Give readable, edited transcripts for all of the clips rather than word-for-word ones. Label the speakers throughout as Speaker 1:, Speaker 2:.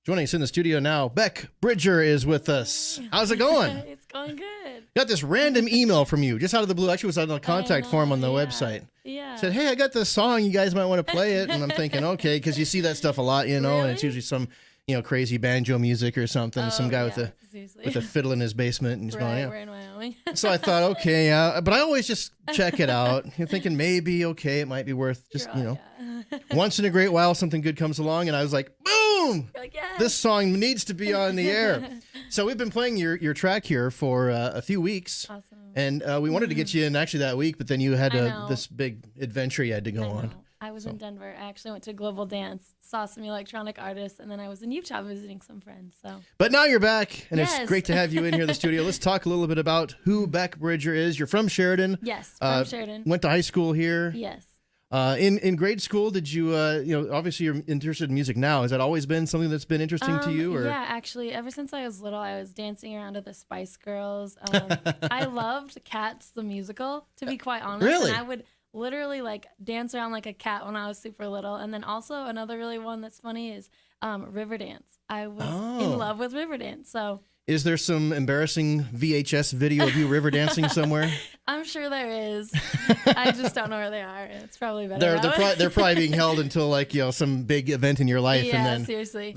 Speaker 1: Joining us in the studio now, Beck Bridger is with us. How's it going?
Speaker 2: It's going good.
Speaker 1: Got this random email from you, just out of the blue. Actually, it was on the contact form on the website.
Speaker 2: Yeah.
Speaker 1: Said, hey, I got this song. You guys might want to play it. And I'm thinking, okay, because you see that stuff a lot, you know, and it's usually some, crazy banjo music or something. Some guy with a fiddle in his basement. And he's going, yeah.
Speaker 2: We're in Wyoming.
Speaker 1: So I thought, okay, but I always just check it out. You're thinking maybe, okay, it might be worth just, once in a great while, something good comes along. And I was like, boom,
Speaker 2: like, yes.
Speaker 1: This song needs to be on the air. So we've been playing your track here for a few weeks.
Speaker 2: Awesome.
Speaker 1: And we wanted to get you in actually that week, but then you had this big adventure you had to go on.
Speaker 2: I was in Denver. I actually went to Global Dance, saw some electronic artists, and then I was in Utah visiting some friends. So,
Speaker 1: but now you're back, and it's great to have you in here in the studio. Let's talk a little bit about who Beck Bridger is. You're from Sheridan.
Speaker 2: Yes, from Sheridan.
Speaker 1: Went to high school here.
Speaker 2: Yes.
Speaker 1: In grade school, did you, obviously you're interested in music now. Has that always been something that's been interesting to you? Or?
Speaker 2: Yeah, actually, ever since I was little, I was dancing around to the Spice Girls. I loved Cats, the musical, to be quite honest.
Speaker 1: Really?
Speaker 2: And I would literally dance around like a cat when I was super little. And then also another really one that's funny is Riverdance. I was in love with Riverdance. So.
Speaker 1: Is there some embarrassing VHS video of you river dancing somewhere?
Speaker 2: I'm sure there is. I just don't know where they are. It's probably better.
Speaker 1: They're probably being held until some big event in your life,
Speaker 2: yeah,
Speaker 1: and then
Speaker 2: seriously,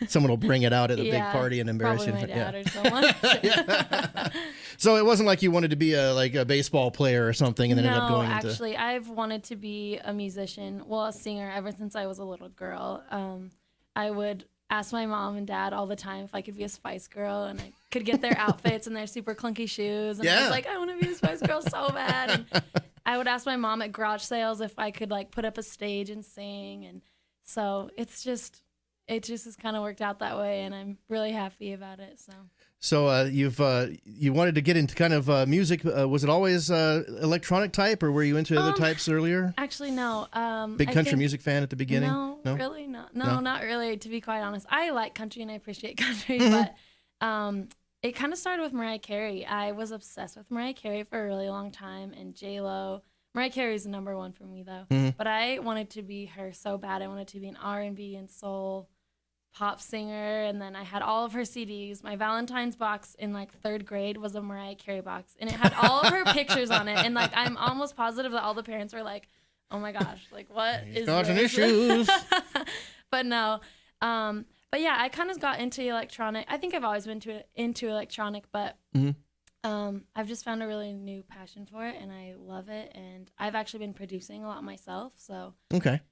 Speaker 1: someone will bring it out at a big party and embarrass you.
Speaker 2: Probably my dad or someone.
Speaker 1: So it wasn't like you wanted to be a baseball player or something, and then ended up going into.
Speaker 2: No, actually, I've wanted to be a musician, a singer, ever since I was a little girl. I would ask my mom and dad all the time if I could be a Spice Girl, and I could get their outfits and their super clunky shoes. And I was like, I want to be a Spice Girl so bad. And I would ask my mom at garage sales if I could put up a stage and sing. And so it just has kind of worked out that way, and I'm really happy about it. So you wanted to get into kind of music. Was it always electronic type, or were you into other types earlier? Actually, no.
Speaker 1: Big country music fan at the beginning?
Speaker 2: No, really not. No, not really, to be quite honest. I like country and I appreciate country, but it kind of started with Mariah Carey. I was obsessed with Mariah Carey for a really long time, and J-Lo. Mariah Carey is the number one for me, though. But I wanted to be her so bad. I wanted to be an R&B and soul pop singer, and then I had all of her CDs. My Valentine's box in third grade was a Mariah Carey box, and it had all of her pictures on it. And I'm almost positive that all the parents were like, "Oh my gosh, what is
Speaker 1: causing
Speaker 2: this?"
Speaker 1: issues.
Speaker 2: But no, but yeah, I kind of got into electronic. I think I've always been into electronic, but I've just found a really new passion for it, and I love it. And I've actually been producing a lot myself. So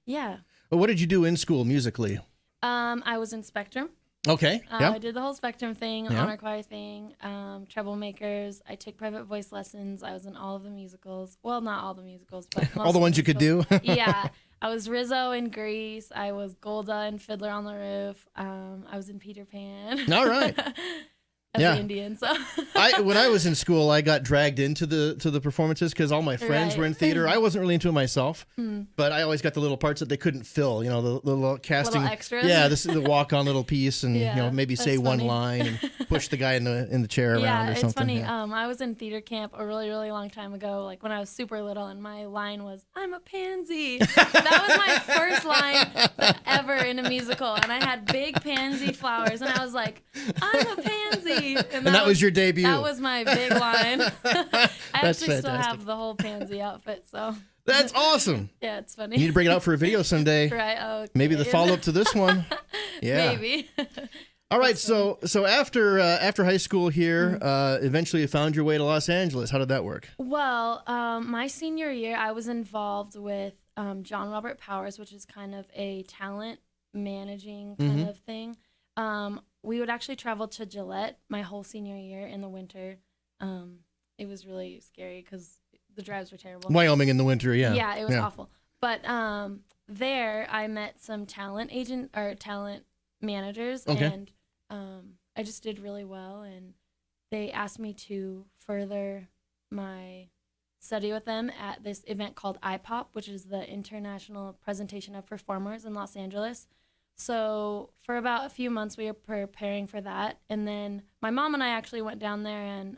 Speaker 2: yeah.
Speaker 1: Well, what did you do in school musically?
Speaker 2: I was in Spectrum.
Speaker 1: Okay.
Speaker 2: I did the whole Spectrum thing, honor choir thing, Troublemakers. I took private voice lessons. I was in all of the musicals. Well, not all the musicals, but
Speaker 1: all the ones you could do.
Speaker 2: Yeah. I was Rizzo in Grease. I was Golda in Fiddler on the Roof. I was in Peter Pan.
Speaker 1: All right.
Speaker 2: As an Indian, so
Speaker 1: when I was in school, I got dragged into the performances because all my friends were in theater. I wasn't really into it myself, but I always got the little parts that they couldn't fill. The little casting,
Speaker 2: little extras.
Speaker 1: Yeah, the walk on little piece, and maybe say one line and push the guy in the chair around or something.
Speaker 2: It's funny. I was in theater camp a really, really long time ago, when I was super little, and my line was, "I'm a pansy." That was my first line ever in a musical, and I had big pansy flowers, and I was like, "I'm a pansy." And
Speaker 1: that was your debut.
Speaker 2: That was my big line. I actually still
Speaker 1: fantastic.
Speaker 2: have the whole pansy outfit, so.
Speaker 1: That's awesome.
Speaker 2: Yeah, it's funny.
Speaker 1: You need to bring it out for a video someday.
Speaker 2: Right. Okay.
Speaker 1: Maybe the follow-up to this one. Yeah.
Speaker 2: Maybe.
Speaker 1: All right. So after high school here, eventually you found your way to Los Angeles. How did that work? Well,
Speaker 2: my senior year, I was involved with John Robert Powers, which is kind of a talent managing kind of thing. We would actually travel to Gillette my whole senior year in the winter. It was really scary because the drives were terrible.
Speaker 1: Wyoming in the winter, yeah.
Speaker 2: Yeah, it was awful. But there I met some talent managers, and I just did really well. And they asked me to further my study with them at this event called IPOP, which is the International Presentation of Performers in Los Angeles. So for about a few months, we were preparing for that. And then my mom and I actually went down there, and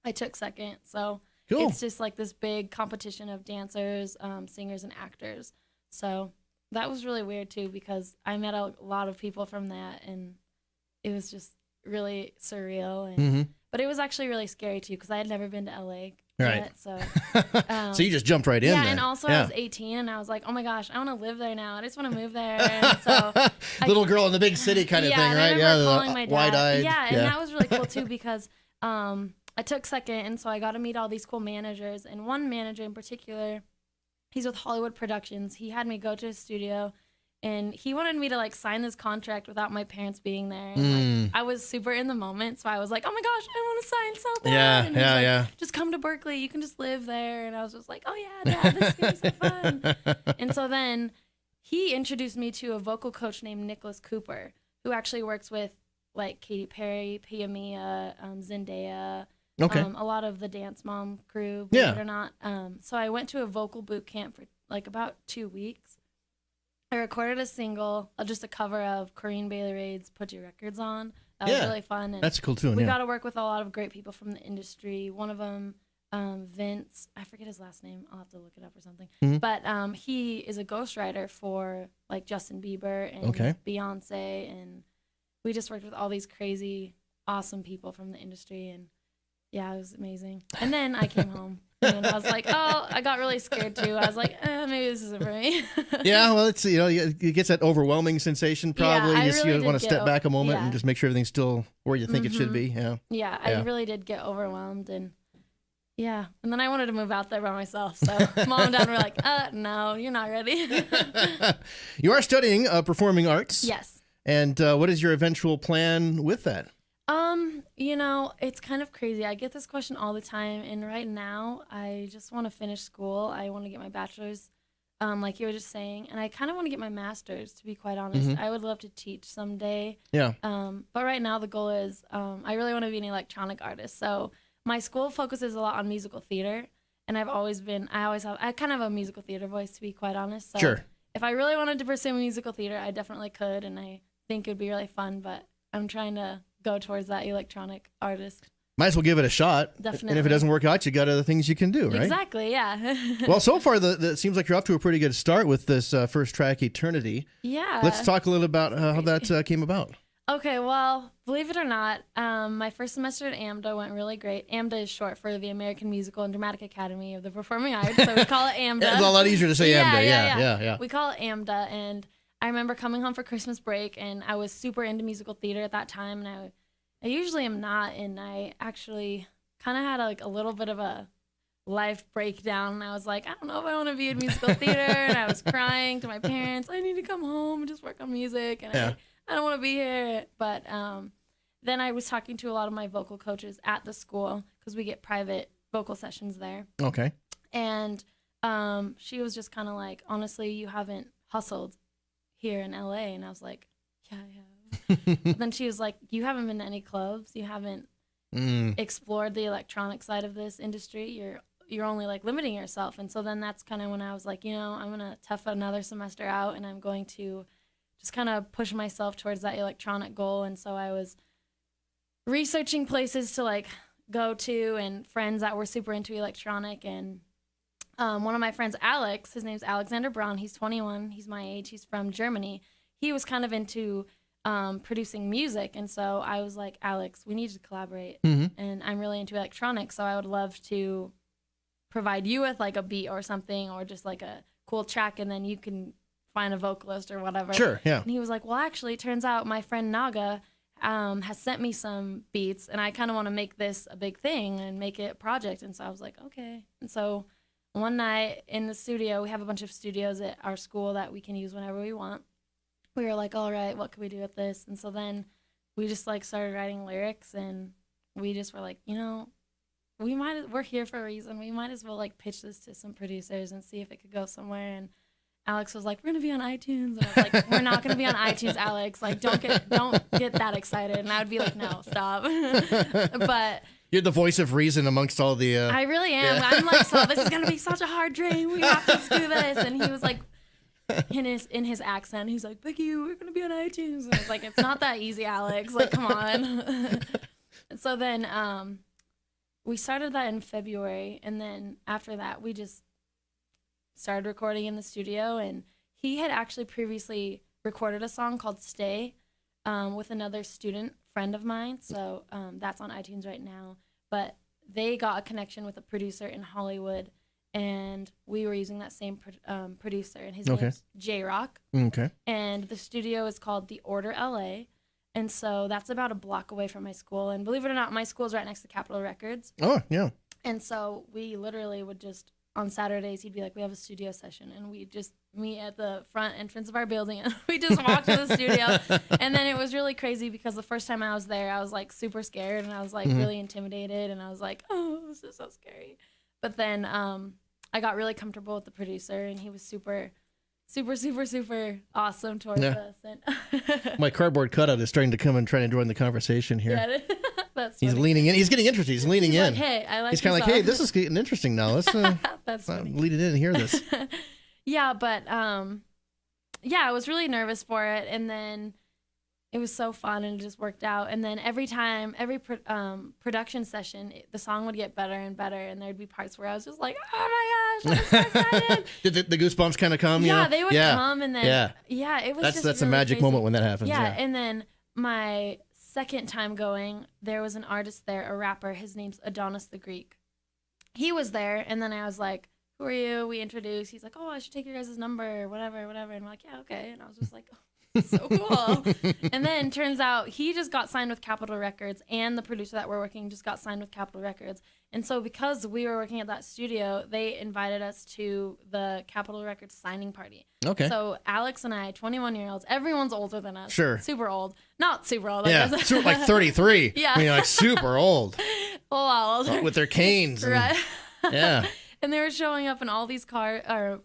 Speaker 2: I took second. So It's just this big competition of dancers, singers, and actors. So that was really weird too, because I met a lot of people from that, and it was just really surreal. And but it was actually really scary too, because I had never been to LA yet, so
Speaker 1: so you just jumped right in.
Speaker 2: Yeah,
Speaker 1: then.
Speaker 2: and also I was 18, and I was like, oh my gosh, I want to live there now. I just want to move there. And so
Speaker 1: little girl in the big city kind of thing,
Speaker 2: and
Speaker 1: right?
Speaker 2: I remember calling my dad.
Speaker 1: Wide-eyed.
Speaker 2: Yeah, and that was really cool too, because I took second, and so I got to meet all these cool managers, and one manager in particular, he's with Hollywood Productions. He had me go to his studio, and he wanted me to like sign this contract without my parents being there. And like, I was super in the moment, so I was like, "Oh my gosh, I want to sign so bad!"
Speaker 1: Yeah,
Speaker 2: and he's like, "Just come to Berkeley. You can just live there." And I was just like, "Oh yeah, Dad, this is gonna be so fun." And so then he introduced me to a vocal coach named Nicholas Cooper, who actually works with like Katy Perry, Pia Mia, Zendaya.
Speaker 1: Okay.
Speaker 2: A lot of the Dance Mom crew, believe it or not. So I went to a vocal boot camp for like about 2 weeks. I recorded a single, just a cover of Corinne Bailey Raid's "Put Your Records On." That was really fun. And
Speaker 1: that's a cool tune.
Speaker 2: We got to work with a lot of great people from the industry. One of them, Vince, I forget his last name. I'll have to look it up or something. But he is a ghostwriter for like Justin Bieber and Beyonce, and we just worked with all these crazy, awesome people from the industry, and yeah, it was amazing. And then I came home, and I was like, oh, I got really scared too. I was like, maybe this isn't for me.
Speaker 1: Yeah, well, it's it gets that overwhelming sensation probably.
Speaker 2: Yeah,
Speaker 1: you just
Speaker 2: really
Speaker 1: want to step back a moment
Speaker 2: yeah.
Speaker 1: and just make sure everything's still where you think it should be. Yeah.
Speaker 2: Yeah, I really did get overwhelmed, and yeah, and then I wanted to move out there by myself. So Mom and Dad were like, no, you're not ready.
Speaker 1: You are studying performing arts.
Speaker 2: Yes.
Speaker 1: And what is your eventual plan with that?
Speaker 2: You know, it's kind of crazy. I get this question all the time, and right now I just want to finish school. I want to get my bachelor's, like you were just saying, and I kind of want to get my master's, to be quite honest. I would love to teach someday. Yeah. But right now the goal is I really want to be an electronic artist. So my school focuses a lot on musical theater, and I kind of have a musical theater voice, to be quite honest. So
Speaker 1: sure.
Speaker 2: If I really wanted to pursue musical theater, I definitely could, and I think it would be really fun, but I'm trying to go towards that electronic artist.
Speaker 1: Might as well give it a shot.
Speaker 2: Definitely.
Speaker 1: And if it doesn't work out, you got other things you can do, right?
Speaker 2: Exactly, yeah.
Speaker 1: Well, so far, it seems like you're off to a pretty good start with this first track, Eternity.
Speaker 2: Yeah.
Speaker 1: Let's talk a little about how that came about.
Speaker 2: Okay, well, believe it or not, my first semester at AMDA went really great. AMDA is short for the American Musical and Dramatic Academy of the Performing Arts, so we call it AMDA.
Speaker 1: It's a lot easier to say AMDA, yeah.
Speaker 2: We call it AMDA, and I remember coming home for Christmas break, and I was super into musical theater at that time, and I usually am not, and I actually kind of had like a little bit of a life breakdown, and I was like, I don't know if I want to be in musical theater, and I was crying to my parents, I need to come home and just work on music, and I don't want to be here. But then I was talking to a lot of my vocal coaches at the school, because we get private vocal sessions there.
Speaker 1: Okay.
Speaker 2: And she was just kind of like, honestly, you haven't hustled here in LA. And I was like, yeah, I have. Then she was like, you haven't been to any clubs. You haven't explored the electronic side of this industry. You're only like limiting yourself. And so then that's kind of when I was like, I'm going to tough another semester out, and I'm going to just kind of push myself towards that electronic goal. And so I was researching places to like go to, and friends that were super into electronic. And one of my friends, Alex, his name's Alexander Braun. He's 21. He's my age. He's from Germany. He was kind of into producing music. And so I was like, Alex, we need to collaborate. And I'm really into electronics, so I would love to provide you with like a beat or something, or just like a cool track, and then you can find a vocalist or whatever.
Speaker 1: Sure, yeah.
Speaker 2: And he was like, well, actually, it turns out my friend Naga has sent me some beats, and I kind of want to make this a big thing and make it a project. And so I was like, okay. And so one night in the studio, we have a bunch of studios at our school that we can use whenever we want. We were like, all right, what can we do with this? And so then we just like started writing lyrics, and we just were like, we're here for a reason. We might as well like pitch this to some producers and see if it could go somewhere. And Alex was like, we're going to be on iTunes. And I was like, we're not going to be on iTunes, Alex. Like, don't get that excited. And I would be like, no, stop. But
Speaker 1: you're the voice of reason amongst all the...
Speaker 2: I really am. Yeah. I'm like, so this is going to be such a hard dream. We have to do this. And he was like, in his accent, he's like, Becky, we're going to be on iTunes. And I was like, it's not that easy, Alex. Like, come on. So then we started that in February. And then after that, we just started recording in the studio, and he had actually previously recorded a song called Stay with another student friend of mine. So that's on iTunes right now. But they got a connection with a producer in Hollywood, and we were using that same producer, and his name's J-Rock.
Speaker 1: Okay.
Speaker 2: And the studio is called The Order LA. And so that's about a block away from my school. And believe it or not, my school is right next to Capitol Records.
Speaker 1: Oh, yeah.
Speaker 2: And so we literally would just, on Saturdays, he'd be like, we have a studio session. And we'd just meet at the front entrance of our building. And we just walked to the studio. And then it was really crazy because the first time I was there, I was like super scared. And I was like really intimidated. And I was like, oh, this is so scary. But then I got really comfortable with the producer. And he was super awesome towards us. And
Speaker 1: my cardboard cutout is starting to come and try to join the conversation here.
Speaker 2: Yeah, that's
Speaker 1: He's
Speaker 2: funny.
Speaker 1: leaning in. He's getting interested. He's leaning in.
Speaker 2: Like, hey, I like.
Speaker 1: He's kind of like, hey, this is getting interesting now. Let's
Speaker 2: that's funny.
Speaker 1: lead it in and hear this.
Speaker 2: Yeah, but yeah, I was really nervous for it, and then it was so fun and it just worked out. And then every production session, the song would get better and better, and there'd be parts where I was just like, oh my gosh, I'm so excited.
Speaker 1: Did the goosebumps kind of come?
Speaker 2: Yeah,
Speaker 1: you know?
Speaker 2: they would come, and then it was
Speaker 1: that's
Speaker 2: really
Speaker 1: a magic
Speaker 2: crazy.
Speaker 1: moment when that happens.
Speaker 2: Yeah, and then my second time going, there was an artist there, a rapper. His name's Adonis the Greek. He was there, and then I was like, who are you? We introduced. He's like, oh, I should take your guys' number, whatever. And we're like, yeah, okay. And I was just like, oh, so cool. And then turns out he just got signed with Capitol Records, and the producer that we're working just got signed with Capitol Records. And so because we were working at that studio, they invited us to the Capitol Records signing party.
Speaker 1: Okay.
Speaker 2: So Alex and I, 21-year-olds, everyone's older than us.
Speaker 1: Sure.
Speaker 2: Super old. Not super old.
Speaker 1: Yeah, like 33.
Speaker 2: Yeah.
Speaker 1: I mean, like super old.
Speaker 2: A lot older.
Speaker 1: With their canes. And,
Speaker 2: right.
Speaker 1: Yeah.
Speaker 2: And they were showing up in all these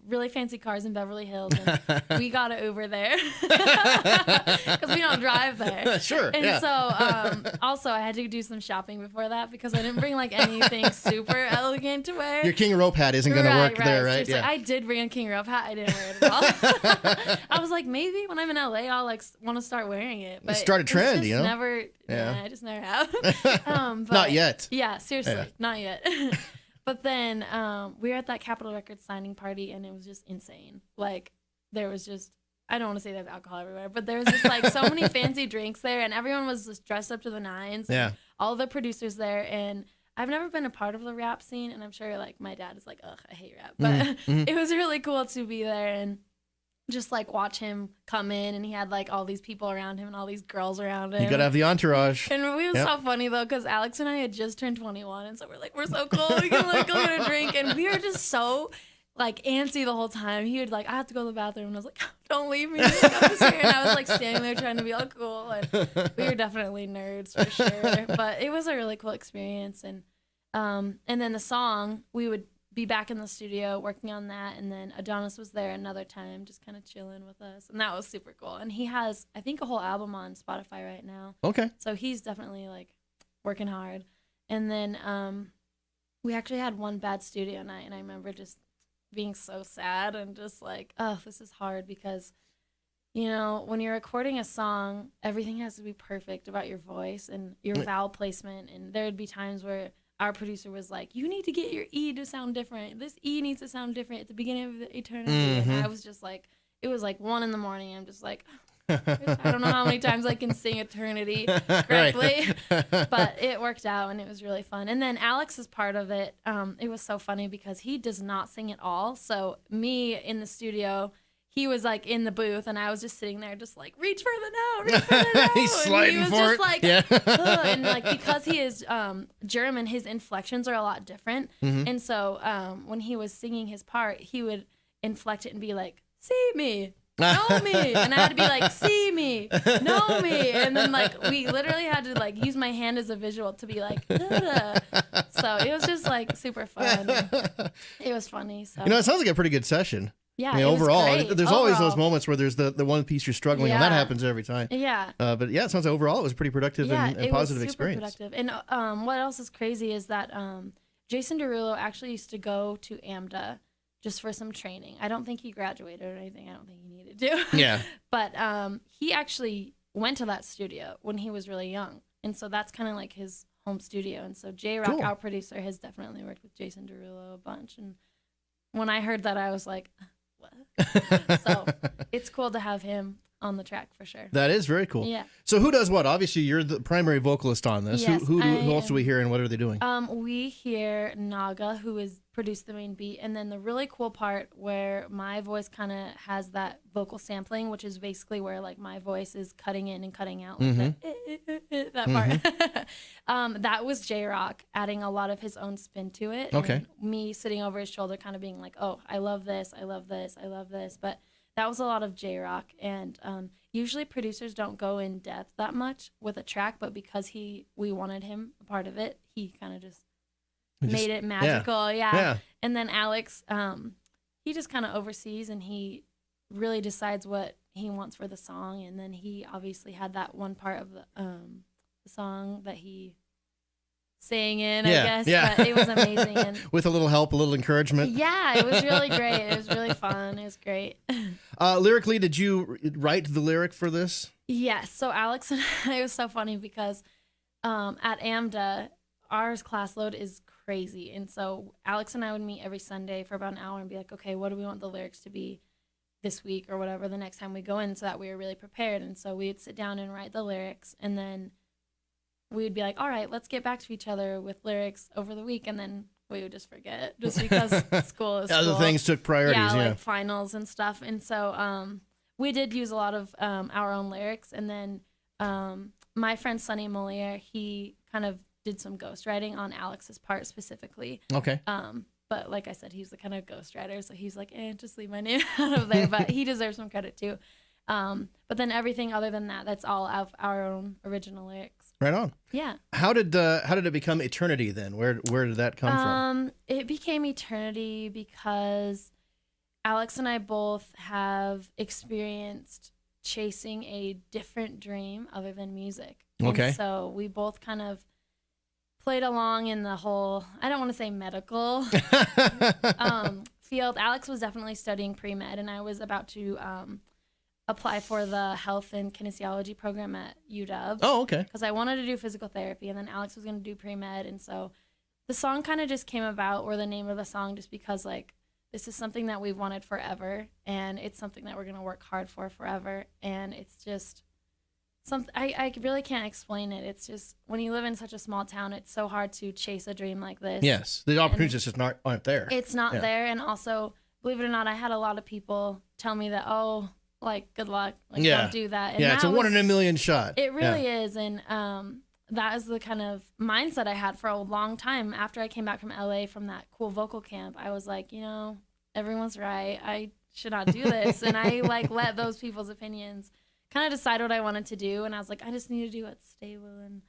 Speaker 2: really fancy cars in Beverly Hills. And we got an Uber there because we don't drive there.
Speaker 1: Sure.
Speaker 2: And so also I had to do some shopping before that because I didn't bring like anything super elegant to wear.
Speaker 1: Your king rope hat isn't going to work there, right?
Speaker 2: Seriously,
Speaker 1: Yeah.
Speaker 2: I did bring a king rope hat. I didn't wear it at all. I was like, maybe when I'm in LA, I'll like want to start wearing it. But
Speaker 1: start a trend, you know?
Speaker 2: Never. Yeah, I just never have. But,
Speaker 1: not yet.
Speaker 2: Yeah, seriously, not yet. But then we were at that Capitol Records signing party, and it was just insane. Like, there was just, I don't want to say they have alcohol everywhere, but there was just like so many fancy drinks there, and everyone was just dressed up to the nines.
Speaker 1: Yeah.
Speaker 2: All the producers there, and I've never been a part of the rap scene, and I'm sure like my dad is like, ugh, I hate rap. But it was really cool to be there and just like watch him come in, and he had like all these people around him and all these girls around him.
Speaker 1: You gotta have the entourage.
Speaker 2: And it was so funny though, because Alex and I had just turned 21, and so we're like, we're so cool, we can like go get a drink, and we were just so like antsy the whole time. He would like, I have to go to the bathroom, and I was like, don't leave me, I'm just here. And I was like standing there trying to be all cool, and we were definitely nerds for sure. But it was a really cool experience, and then the song, we would be back in the studio working on that, and then Adonis was there another time just kind of chilling with us, and that was super cool. And he has, I think, a whole album on Spotify right now.
Speaker 1: Okay.
Speaker 2: So he's definitely like working hard. And then we actually had one bad studio night, and I remember just being so sad and just like, oh, this is hard because, you know, when you're recording a song, everything has to be perfect about your voice and your vowel placement, and there would be times where our producer was like, you need to get your E to sound different. This E needs to sound different at the beginning of the eternity. And I was just like, it was like 1 a.m. I'm just like, I don't know how many times I can sing eternity correctly. But it worked out, and it was really fun. And then Alex is part of it. It was so funny because he does not sing at all. So me in the studio, he was like in the booth, and I was just sitting there just like, reach for the note.
Speaker 1: He's sliding
Speaker 2: and he was
Speaker 1: for
Speaker 2: just
Speaker 1: it.
Speaker 2: Like,
Speaker 1: yeah.
Speaker 2: and like because he is German, his inflections are a lot different. And so when he was singing his part, he would inflect it and be like, see me. Know me. And I had to be like, see me, know me. And then like we literally had to like use my hand as a visual to be like, da-da. So it was just like super fun. It was funny. So
Speaker 1: You know, it sounds like a pretty good session.
Speaker 2: yeah,
Speaker 1: I mean,
Speaker 2: it was
Speaker 1: overall,
Speaker 2: great.
Speaker 1: there's always those moments where there's the one piece you're struggling on. That
Speaker 2: Yeah.
Speaker 1: happens every time.
Speaker 2: Yeah.
Speaker 1: But yeah, it sounds like overall it was a pretty productive and
Speaker 2: it
Speaker 1: positive
Speaker 2: was super
Speaker 1: experience.
Speaker 2: productive. And what else is crazy is that Jason Derulo actually used to go to AMDA just for some training. I don't think he graduated or anything. I don't think he needed to.
Speaker 1: Yeah.
Speaker 2: But he actually went to that studio when he was really young. And so that's kind of like his home studio. And so J-Rock,
Speaker 1: Cool.
Speaker 2: our producer, has definitely worked with Jason Derulo a bunch. And when I heard that, I was like, what? So it's cool to have him on the track for sure.
Speaker 1: That is very cool.
Speaker 2: Yeah.
Speaker 1: So who does what? Obviously, you're the primary vocalist on this.
Speaker 2: Yes,
Speaker 1: Who else do we hear, and what are they doing?
Speaker 2: We hear Naga, who is produced the main beat, and then the really cool part where my voice kind of has that vocal sampling, which is basically where like my voice is cutting in and cutting out like that part. That was J-Rock adding a lot of his own spin to it.
Speaker 1: Okay.
Speaker 2: And me sitting over his shoulder kind of being like, oh, I love this, I love this, I love this. But that was a lot of J-Rock, and usually producers don't go in depth that much with a track, but because we wanted him a part of it, he kind of just made it magical. Yeah. And then Alex, he just kind of oversees, and he really decides what he wants for the song, and then he obviously had that one part of the song that he sang in, I guess.
Speaker 1: Yeah.
Speaker 2: But it was amazing. And
Speaker 1: with a little help, a little encouragement.
Speaker 2: yeah, it was really great. It was really fun. It was great.
Speaker 1: Lyrically, did you write the lyric for this?
Speaker 2: Yes. So Alex and I, it was so funny because at AMDA, our class load is crazy. And so Alex and I would meet every Sunday for about an hour and be like, okay, what do we want the lyrics to be this week or whatever the next time we go in, so that we were really prepared. And so we'd sit down and write the lyrics, and then we'd be like, all right, let's get back to each other with lyrics over the week. And then we would just forget just because school is
Speaker 1: Other
Speaker 2: school.
Speaker 1: things took priorities, yeah.
Speaker 2: Like finals and stuff. And so we did use a lot of our own lyrics. And then my friend Sonny Moliere, he kind of did some ghostwriting on Alex's part specifically.
Speaker 1: Okay.
Speaker 2: But like I said, he's the kind of ghostwriter, so he's like, just leave my name out of there. But he deserves some credit too. But then everything other than that, that's all of our own original lyrics.
Speaker 1: Right on.
Speaker 2: Yeah.
Speaker 1: How did it become Eternity then? Where did that come from?
Speaker 2: It became Eternity because Alex and I both have experienced chasing a different dream other than music.
Speaker 1: Okay.
Speaker 2: And so we both kind of played along in the whole, I don't want to say medical field. Alex was definitely studying pre-med, and I was about to apply for the health and kinesiology program at UW.
Speaker 1: Oh, okay.
Speaker 2: Because I wanted to do physical therapy, and then Alex was going to do pre-med. And so the song kind of just came about, or the name of the song, just because like this is something that we've wanted forever, and it's something that we're going to work hard for forever. And it's just something I really can't explain it. It's just when you live in such a small town, it's so hard to chase a dream like this.
Speaker 1: Yes, the opportunities just aren't there.
Speaker 2: It's not there. And also, believe it or not, I had a lot of people tell me that, oh, like, good luck. Like, don't do that. And
Speaker 1: it's a 1 in a million shot.
Speaker 2: It really is. And that is the kind of mindset I had for a long time. After I came back from LA from that cool vocal camp, I was like, everyone's right. I should not do this. And I like let those people's opinions kind of decide what I wanted to do. And I was like, I just need to do what's stable and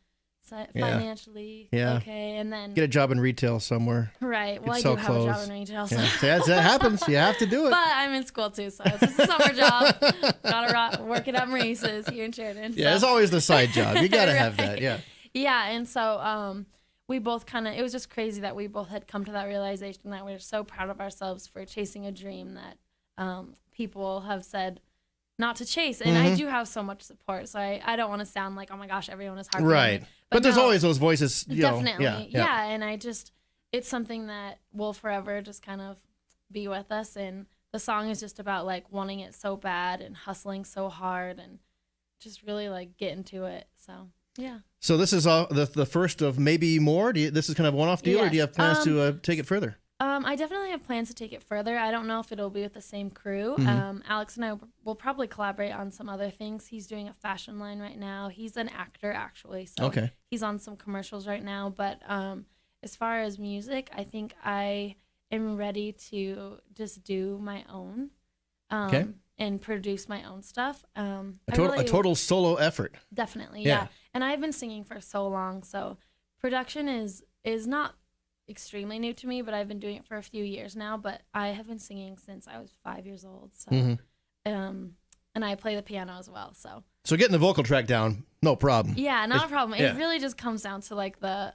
Speaker 2: financially okay. And then
Speaker 1: get a job in retail somewhere.
Speaker 2: Right. Well, I do have a job in retail. So.
Speaker 1: Yeah. That happens. You have to do it.
Speaker 2: But I'm in school too, so it's just a summer job. Gotta work it at Maurice's here in Sheridan.
Speaker 1: Yeah, it's always the side job. You gotta have that. Yeah.
Speaker 2: Yeah, and so we both it was just crazy that we both had come to that realization that we're so proud of ourselves for chasing a dream that people have said not to chase. And I do have so much support, so I don't want to sound like, oh my gosh, everyone is harping.
Speaker 1: Right. But there's always those voices.
Speaker 2: Definitely. Yeah. And it's something that will forever just kind of be with us. And the song is just about like wanting it so bad and hustling so hard and just really like getting to it. So, yeah. So
Speaker 1: this is the first of maybe more? This is kind of a one-off deal, or do you have plans to take it further?
Speaker 2: I definitely have plans to take it further. I don't know if it'll be with the same crew. Alex and I will probably collaborate on some other things. He's doing a fashion line right now. He's an actor, actually. So he's on some commercials right now. But as far as music, I think I am ready to just do my own and produce my own stuff. A
Speaker 1: total solo effort.
Speaker 2: Definitely, yeah. And I've been singing for so long, so production is not extremely new to me, but I've been doing it for a few years now. But I have been singing since I was 5 years old. So, and I play the piano as well. So
Speaker 1: getting the vocal track down, no problem.
Speaker 2: Yeah, not a problem. It really just comes down to like the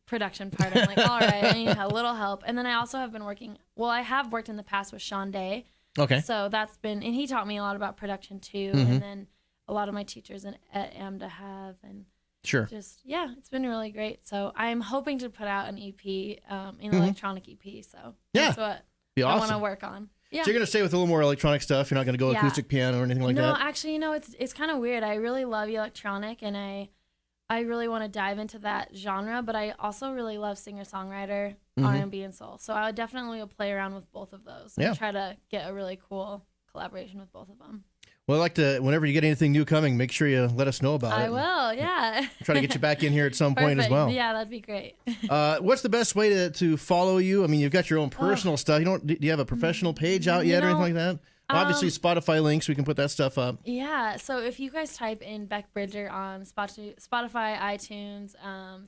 Speaker 2: production part. I'm like, all right, I need a little help. And then I also have been working. Well, I have worked in the past with Sean Day.
Speaker 1: Okay.
Speaker 2: So that's been, and he taught me a lot about production too. And then a lot of my teachers at AMDA have, and just, it's been really great. So I'm hoping to put out an EP, an electronic EP. So that's what I want to work on. Yeah.
Speaker 1: So you're gonna stay with a little more electronic stuff. You're not gonna go acoustic piano or anything like that.
Speaker 2: No, actually, it's kind of weird. I really love electronic, and I really want to dive into that genre, but I also really love singer-songwriter, R&B, and soul. So I would definitely play around with both of those and try to get a really cool collaboration with both of them.
Speaker 1: Well, I'd like to, whenever you get anything new coming, make sure you let us know about it.
Speaker 2: I will, yeah.
Speaker 1: Try to get you back in here at some point as well.
Speaker 2: Yeah, that'd be great.
Speaker 1: What's the best way to follow you? I mean, you've got your own personal stuff. Do you have a professional page out yet or anything like that? Obviously, Spotify links, we can put that stuff up.
Speaker 2: Yeah, so if you guys type in Beck Bridger on Spotify, iTunes,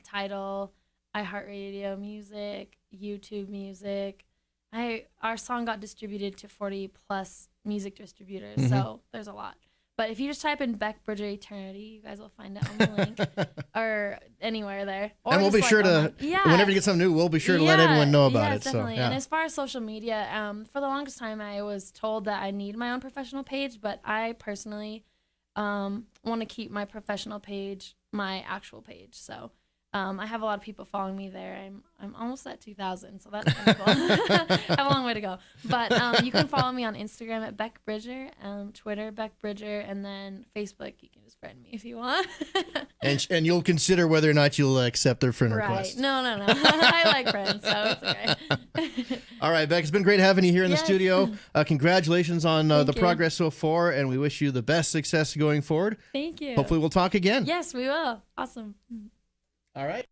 Speaker 2: Tidal, iHeartRadio Music, YouTube Music, our song got distributed to 40 plus music distributors, so there's a lot. But if you just type in Beck Bridger Eternity, you guys will find it on the link or anywhere there. Or
Speaker 1: and we'll be sure to, whenever you get something new, we'll be sure to let everyone know about it.
Speaker 2: Definitely.
Speaker 1: So, yeah.
Speaker 2: And as far as social media, for the longest time, I was told that I need my own professional page, but I personally want to keep my professional page my actual page. So I have a lot of people following me there. I'm almost at 2,000, so that's kind of cool. I have a long way to go. But you can follow me on Instagram at Beck Bridger, Twitter Beck Bridger, and then Facebook. You can just friend me if you want.
Speaker 1: and you'll consider whether or not you'll accept their friend request.
Speaker 2: No. I like friends, so it's okay.
Speaker 1: All right, Beck, it's been great having you here in the studio. Congratulations on the progress so far, and we wish you the best success going forward.
Speaker 2: Thank you.
Speaker 1: Hopefully we'll talk again.
Speaker 2: Yes, we will. Awesome.
Speaker 1: All right.